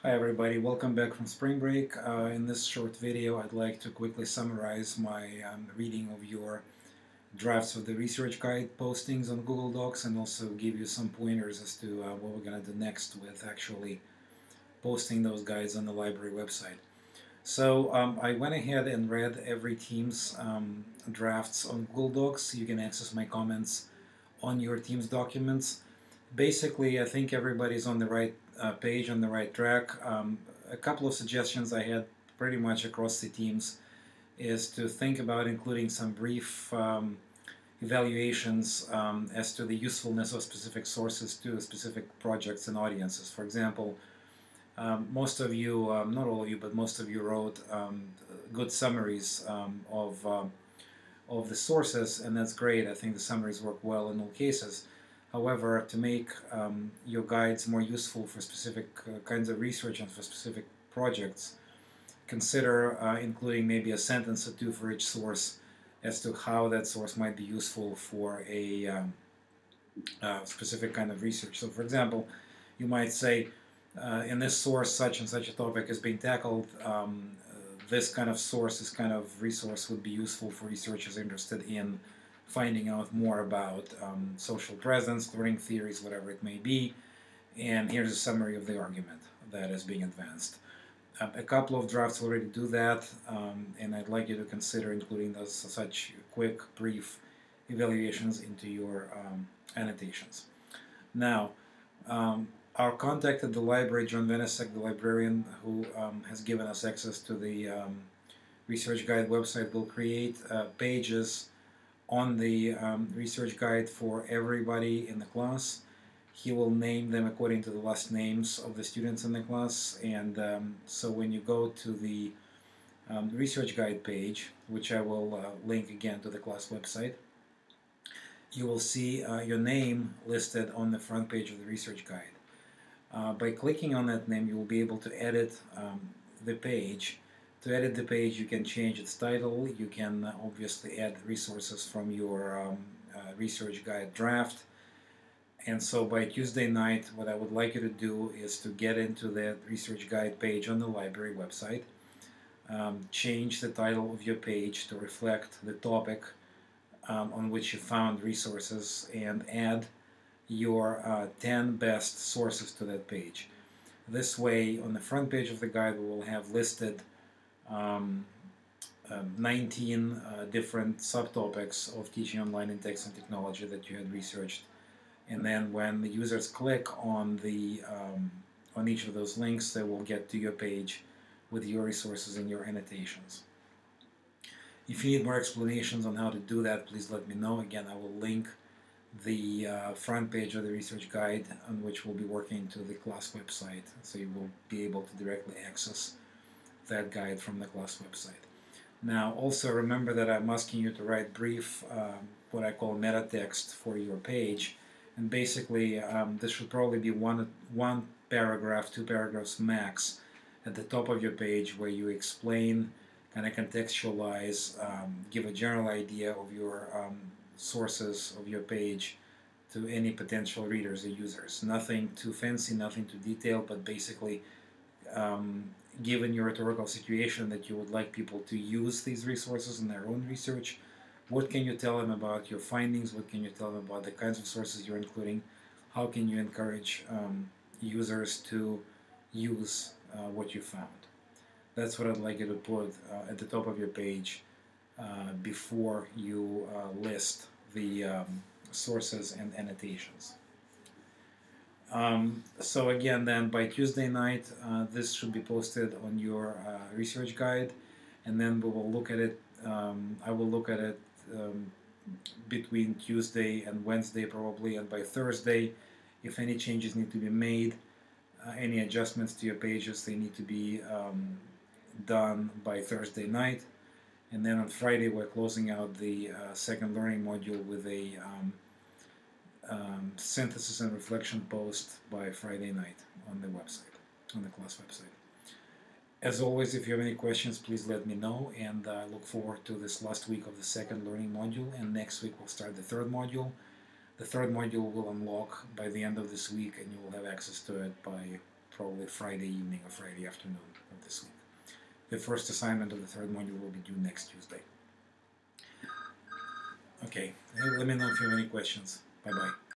Hi everybody, welcome back from spring break. In this short video I'd like to quickly summarize my reading of your drafts of the research guide postings on Google Docs and also give you some pointers as to what we're going to do next with actually posting those guides on the library website. So I went ahead and read every team's drafts on Google Docs. You can access my comments on your team's documents. Basically, I think everybody's on the right page, on the right track. A couple of suggestions I had pretty much across the teams is to think about including some brief evaluations as to the usefulness of specific sources to specific projects and audiences. For example, most of you, not all of you, but most of you wrote good summaries of the sources, and that's great. I think the summaries work well in all cases. However, to make your guides more useful for specific kinds of research and for specific projects, consider including maybe a sentence or two for each source as to how that source might be useful for a specific kind of research. So, for example, you might say, in this source, such and such a topic is being tackled. This kind of source, this kind of resource would be useful for researchers interested in finding out more about social presence, learning theories, whatever it may be. And here's a summary of the argument that is being advanced. A couple of drafts already do that, and I'd like you to consider including those such quick, brief evaluations into your annotations. Now, our contact at the library, John Venasek, the librarian who has given us access to the research guide website, will create pages on the research guide for everybody in the class. He will name them according to the last names of the students in the class, and so when you go to the research guide page, which I will link again to the class website, you will see your name listed on the front page of the research guide. By clicking on that name, you will be able to edit the page. To edit the page, you can change its title. You can obviously add resources from your research guide draft. And so by Tuesday night, what I would like you to do is to get into the research guide page on the library website, change the title of your page to reflect the topic on which you found resources, and add your 10 best sources to that page. This way, on the front page of the guide, we will have listed 19 different subtopics of teaching online in text and technology that you had researched. And then when the users click on each of those links, they will get to your page with your resources and your annotations. If you need more explanations on how to do that, please let me know. Again, I will link the front page of the research guide on which we'll be working to the class website, so you will be able to directly access that guide from the class website. Now, also remember that I'm asking you to write brief, what I call meta text for your page, and basically this should probably be one paragraph, 2 paragraphs max at the top of your page, where you explain, kind of contextualize, give a general idea of your sources of your page to any potential readers or users. Nothing too fancy, nothing too detailed, but basically given your rhetorical situation that you would like people to use these resources in their own research, what can you tell them about your findings? What can you tell them about the kinds of sources you're including? How can you encourage users to use what you found? That's what I'd like you to put at the top of your page before you list the sources and annotations. So again, then by Tuesday night, this should be posted on your research guide, and then we will look at it. I will look at it between Tuesday and Wednesday probably, and by Thursday, if any changes need to be made, any adjustments to your pages, they need to be done by Thursday night. And then on Friday, we're closing out the second learning module with a synthesis and reflection post by Friday night on the website, on the class website. As always, if you have any questions, please let me know, and I look forward to this last week of the second learning module, and next week we'll start the third module. The third module will unlock by the end of this week, and you will have access to it by probably Friday evening or Friday afternoon of this week. The first assignment of the third module will be due next Tuesday. Okay, let me know if you have any questions. Bye-bye.